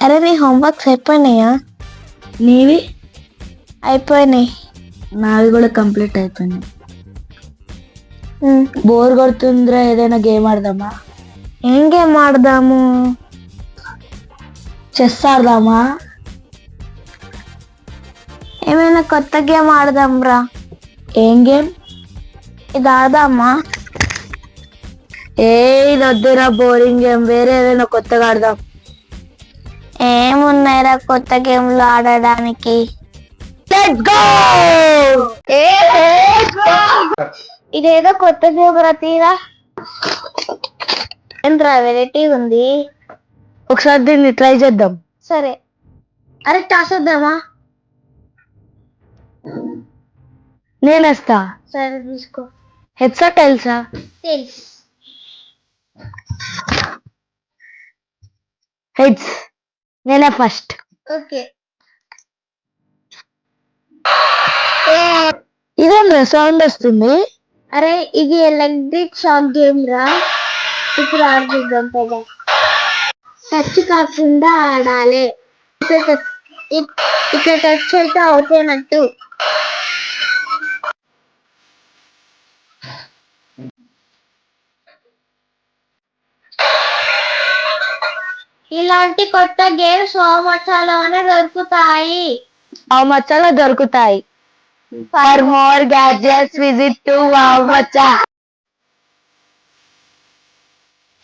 అరే నీ హోంవర్క్స్ అయిపోయినాయా? నీవి? అయిపోయినాయి. నావి కూడా కంప్లీట్ అయిపోయినాయి. బోర్ కొడుతుందిరా, ఏదైనా గేమ్ ఆడదామా? ఏం గేమ్ ఆడదాము? చెస్ ఆడదామా? ఏమైనా కొత్త గేమ్ ఆడదాం రా. ఏం గేమ్? ఇది ఆడదామా? ఇది వద్దురా, బోరింగ్ గేమ్. వేరే ఏదైనా కొత్తగా ఆడదాం. ఏమున్నాయిరా కొత్త గేమ్లు ఆడడానికి? Let's go! ఇదేదో కొత్త గేమ్ రా, తీరా. ఏంట్రా వెరైటీ ఉంది. ఒకసారి దీన్ని ట్రై చేద్దాం. సరే. అరే టాస్ వద్దామా? నేనేస్తా. సరే తీసుకో. హెడ్సా టైల్సా? తెలుసు. హెడ్స్. నేనే ఫస్ట్. ఓకే. ఇదేం సౌండ్ వస్తుంది? అరే ఇది ఎలక్ట్రిక్ షాక్ గేమ్ రా. ఇప్పుడు ఆడుకుందాం కదా. టచ్ కాకుండా ఆడాలి. ఇక్కడ టచ్ అయితే అవుట్ అయినట్టు. ఇలాంటి కొత్త గేమ్స్ మచాలోనే దొరుకుతాయి. మచ్చాలో దొరుకుతాయి. For more gadgets visit to wow Maccha.